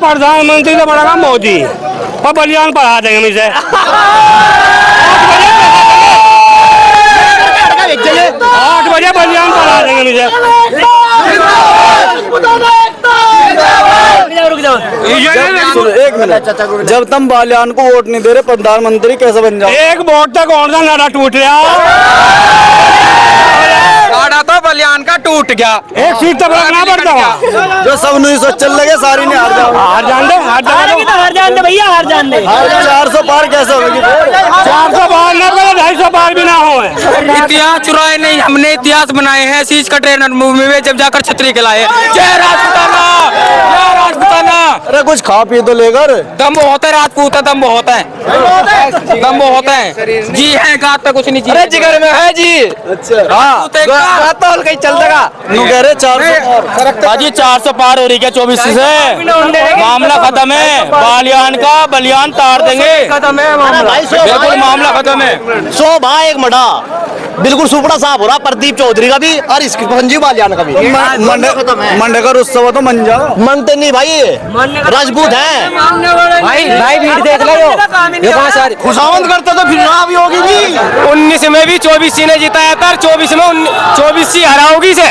प्रधानमंत्री से बड़ा काम मोदी, पर बलियान पढ़ा देंगे मुझे। 8 बजे बलियान पढ़ा देंगे मुझे। एक मिनट, जब तुम बालियान को वोट नहीं दे रहे, प्रधानमंत्री कैसे बन जाओ? एक वोट तक कौन सा नारा टूट गया? नारा तो बलियान का टूट गया। एक सीट तक रखना पड़ता है। जो सब नहीं सोच चल लगे सारी ने हार जाओ। हार जान दे भैया, हार जान दे। 400 पार कैसे होगी? 400 पार ना करो, 250 पार भी ना हो। इतिहास चुराए नहीं, हमने इतिहास बनाए हैं। शीश का ट्रेनर मूवी में जब जाकर छतरी खिलाए। जय राजपूताना, जय राजपूताना। अरे कुछ खा पी तो लेकर। दम बहुत है राजपूत, दम बहुत है, दम बहुत है जी है। गात पे कुछ नहीं जी, जिगर में है जी। अच्छा हाँ, तो कहीं चल देगा। कह रहे 400 बाजी 400 पार हो रही है 24 से। मामला खत्म है, बालियान का बलियान तार देंगे। बिल्कुल मामला खत्म है। 100 भाई एक मड़ा बिल्कुल सुपड़ा साफ हो रहा। प्रदीप चौधरी का भी और इसकी संजीव बालियान का भी। मंडेकर उत्सव तो मन जाओ। मनते नहीं भाई, राजपूत है भाई भीड़ देख लो, ये कहाँ सारी खुशामद करते तो फिर ना भी होगी भी। 19 में भी 24 ने जिताया था, 24 में 24 हराओगी से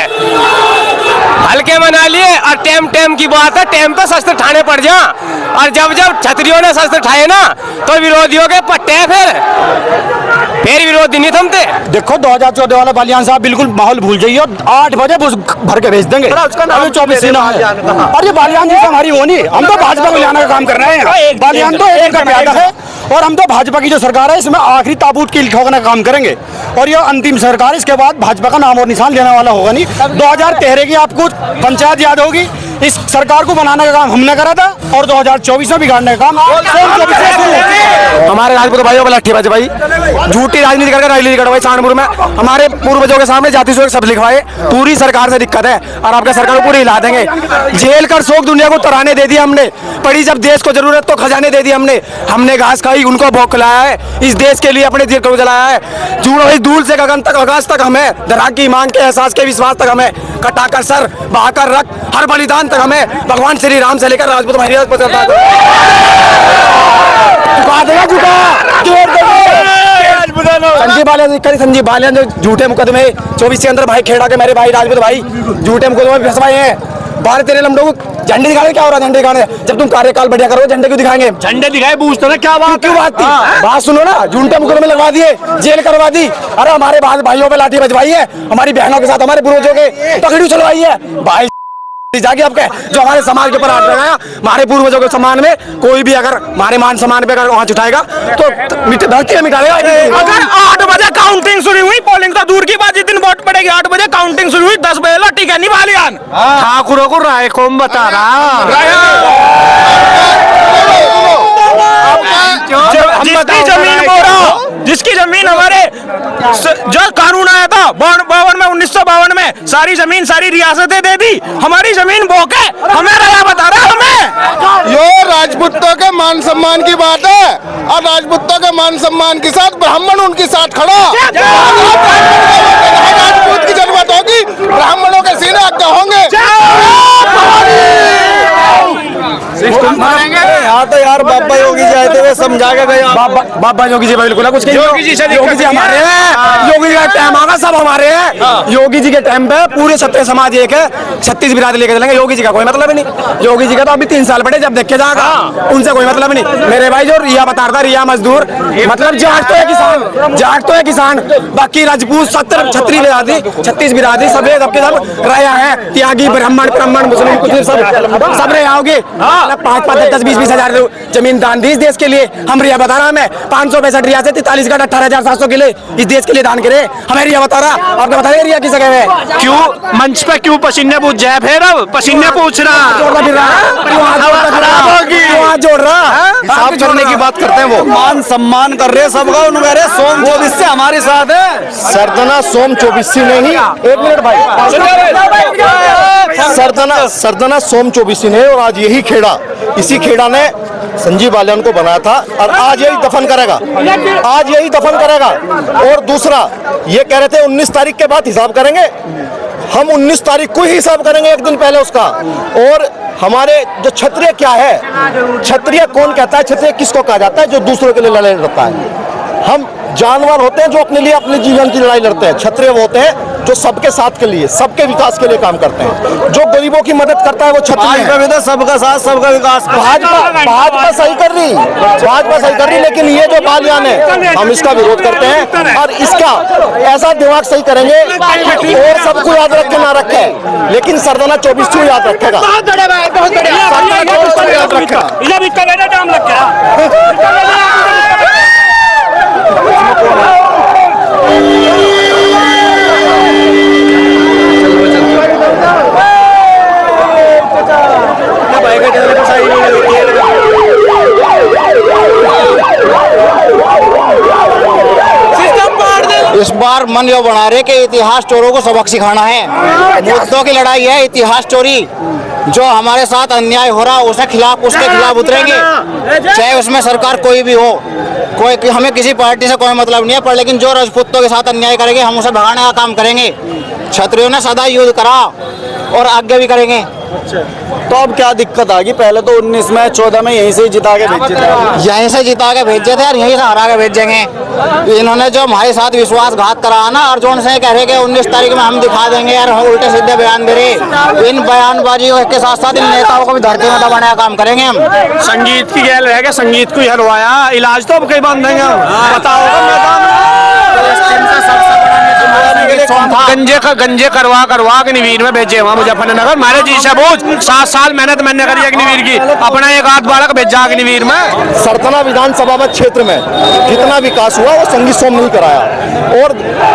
हल्के मना लिए। और टेम की बात है, टेम पे शस्त्र ठाने पड़ जा। और जब छतरियों ने शस्त्र ठाए ना, तो विरोधियों के पट्टे फिर विरोधी नहीं थमते। देखो 2014 वाला बलियान साहब बिल्कुल माहौल भूल जाइए, 8 बजे बस भर के भेज देंगे। अभी 24 सीना है। और ये बालियान जी हमारी वो नहीं, हम तो भाजपा को लाने का काम कर रहे हैं। बालियान तो एक का प्यादा है, और हम तो भाजपा की जो सरकार है इसमें आखिरी ताबूत की ठोकने का काम करेंगे। और ये अंतिम सरकार, इसके बाद भाजपा का नाम और निशान लेने वाला होगा नहीं। 2013 की आपको पंचायत याद होगी, इस सरकार को बनाने का काम हमने करा था, और 2024 में बिगाड़ने का काम हमारे राजपूत भाइयों को लट्ठी भाई झूठी राजनीति करके रैली करवाई कानपुर में। हमारे पूर्वजों के सामने जाति शोक सब लिखवाए। पूरी सरकार से दिक्कत है, और आपके सरकार को पूरी हिला देंगे। जेल कर शोक दुनिया को तराने दे दिया हमने। पड़ी जब देश को जरूरत तो खजाने दे दिए हमने घास खाई, उनको भोग खिलाया है। इस देश के लिए अपने दिल को जलाया है। जुड़ो इस दूर से गगन तक, आकाश तक हमें, दराग की मांग के एहसास के विश्वास तक हमें, कटाकर सर बहाकर रख हर बलिदान तक हमें, भगवान श्री राम से लेकर राजपूत महाराज पर संजीव बालियान जो झूठे मुकदमे 24 के अंदर भाई खेड़ा के मेरे भाई राजपूत भाई झूठे मुकदमे में फंसवाए हैं। 12-13 लम्बों को झंडे दिखाने क्या हो रहा है? झंडे दिखाने जब तुम कार्यकाल बढ़िया करो, झंडे क्यों दिखाएंगे? झंडे दिखाए पूछते ना क्या बात, क्यों बात थी? बात सुनो ना, झूठे मुकदमे लगवा दिए, जेल करवा दी। अरे हमारे भाइयों पे लाठी बजवाई है, हमारी बहनों के साथ हमारे पूर्वजों के पकड़ी चलवाई है। भाई जाके आपके जो हमारे समाज के ऊपर हाथ लगाया, हमारे पूर्वजों के सम्मान में कोई भी अगर हमारे मान सम्मान पे अगर आंच उठाएगा तो धरती में मिटाएगा। अगर 8 बजे काउंटिंग शुरू हुई, पोलिंग तो दूर की बात, जिस दिन वोट पड़ेगी 8 बजे काउंटिंग शुरू हुई, 10 बजे लट्ठी कहनी बालियान। ठाकुरों को राय कौन बता रहा? जिसकी जमीन बोरा, जिसकी जमीन हमारे जो कानून आया था 52 में, 1952 में, सारी जमीन सारी रियासतें दे दी, हमारी जमीन बोके हमें राया बता रहा हमें। यो राजपूतों के मान सम्मान की बात है, और राजपूतों के मान सम्मान के साथ ब्राह्मण उनके साथ खड़ा। राजपूत की जरूरत होगी, ब्राह्मणों के सीने आगे होंगे। यहाँ तो यार बाबा योगी जी आए थे, वे समझा के गए। बाबा योगी जी बिल्कुल कुछ योगी जी हमारे हैं, योगी जी का टाइम आगा सब हमारे हैं। योगी जी के टाइम पे पूरे क्षत्रिय समाज एक है, 36 बिरादरी लेकर चलेंगे। योगी जी का कोई मतलब नहीं। योगी जी का तो अभी 3 साल पड़े, जब देखे जाएगा उनसे कोई मतलब नहीं। मेरे भाई जो रिया बता रहा था, रिया मजदूर मतलब जाट तो है किसान, जाट तो है किसान, बाकी राजपूत 70 क्षत्रिय बिरादरी 36 बिरादरी सब सब रहा है। त्यागी ब्राह्मण मुस्लिम कुछ सब रहे आओगे। 5-5, 10, 20 हजार जमीन दान दी इस देश के लिए। हम रिया बता रहा हमें 565 रियासत 43 का 18,700 किले इस देश के लिए दान करे। हमें रिया बता रहा, आपको बता रहे रिया की जगह है। क्यों मंच पे क्यों पसीने पूछ जाए? फिर अब पसीने पूछ रहा, जोड़ रहा हिसाब करने की बात करते हैं। वो मान सम्मान कर रहे सबका। उन्होंने सोम 24 से हमारे साथ है। सरदना सोम 24 नहीं, 1 मिनट भाई, सरदना सोम 24 ने, और आज यही खेड़ा, इसी खेड़ा ने संजीव बालियान को बनाया था, और आज यही दफन करेगा, आज यही दफन करेगा। और दूसरा ये कह रहे थे 19 तारीख के बाद हिसाब करेंगे। हम 19 तारीख को ही हिसाब करेंगे, 1 दिन पहले उसका। और हमारे जो क्षत्रिय क्या है, क्षत्रिय कौन कहता है, क्षत्रिय किसको कहा जाता है? जो दूसरों के लिए लड़ाई लड़ता है। हम जानवर होते हैं जो अपने लिए अपने जीवन की लड़ाई लड़ते हैं। क्षत्रिय वो होते हैं जो सबके साथ के लिए, सबके विकास के लिए काम करते हैं। जो गरीबों की मदद करता है वो क्षत्रिय है। सबका साथ सबका विकास। भाजपा सही कर रही, भाजपा सही कर रही, लेकिन ये जो बालियान है हम इसका विरोध करते हैं और इसका ऐसा दिमाग सही करेंगे और सबको याद रखे ना रखे, लेकिन सरदाना 24 को याद रखेगा। याद रखेगा। इस बार मन यो बना रहे कि इतिहास चोरों को सबक सिखाना है। मुद्दों की लड़ाई है, इतिहास चोरी। जो हमारे साथ अन्याय हो रहा उसके खिलाफ उतरेंगे, चाहे उसमें सरकार कोई भी हो। कोई हमें किसी पार्टी से कोई मतलब नहीं है, पर लेकिन जो राजपूतों के साथ अन्याय करेंगे हम उसे भगाने का काम करेंगे। क्षत्रियों ने सदा युद्ध करा और आगे भी करेंगे। तो अब क्या दिक्कत आ गई? पहले तो 19 में 14 में यहीं से जिता के भेजे थे, यहीं से जिता के भेजे थे और यहीं से हरा के भेजेंगे। इन्होंने जो हमारे साथ विश्वासघात करा ना, और जो उनसे कह रहे कि 19 तारीख में हम दिखा देंगे यार, हम उल्टे सीधे बयान दे रहे। इन बयानबाजियों के साथ साथ इन नेताओं को भी धरती में दबाने का काम करेंगे हम। संगीत की गैल रह गया, संगीत को हरवाया, इलाज तो अब कहीं बंद देंगे हम। बताओ गंजे करवा के निवीर में भेजे वहाँ मुजफ्फरनगर। मारे जी सबूत 7 साल मेहनत मैंने करी अग्निवीर की, अपना एक आध बालक भेजा अग्निवीर में। सरथना विधानसभा में क्षेत्र में जितना विकास हुआ वो संगीत सोम नहीं कराया। और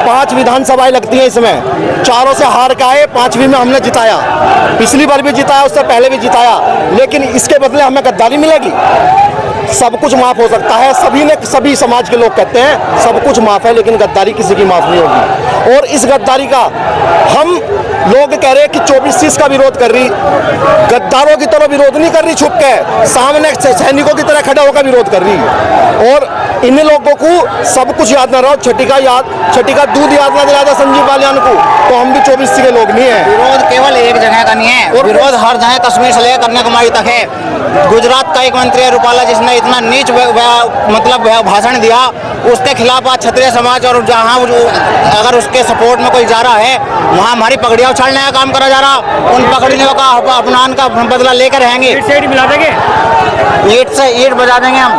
5 विधानसभाएं लगती हैं इसमें, 4 से हार के आए, 5वीं में हमने जिताया। पिछली बार भी जिताया, उससे पहले भी जिताया, लेकिन इसके बदले हमें गद्दारी मिलेगी। सब कुछ माफ हो सकता है, सभी समाज के लोग कहते हैं सब कुछ माफ है, लेकिन गद्दारी किसी की माफ नहीं होगी। और इस गद्दारी का हम लोग कह रहे हैं कि 24 चीज का विरोध कर रही, गद्दारों की तरह विरोध नहीं कर रही, छुप के सामने सैनिकों की तरह खड़ा होकर विरोध कर रही। और इन लोगों को सब कुछ याद ना रहो, छठी का दूध याद ना दिला दे संजीव बालियान को, तो हम भी 24 के लोग नहीं है। विरोध केवल एक जगह का नहीं है, विरोध हर जगह, कश्मीर से लेकर कन्याकुमारी तक है। गुजरात का एक मंत्री है रूपाला, जिसने इतना नीच मतलब भाषण दिया, उसके खिलाफ आज क्षत्रिय समाज और जहाँ अगर उसके सपोर्ट में कोई जा रहा है वहाँ हमारी पगड़ियाँ उछालने का काम करा जा रहा। उन पगड़ियों का अपमान का बदला लेकर रहेंगे, ईंट से ईंट बजा देंगे हम।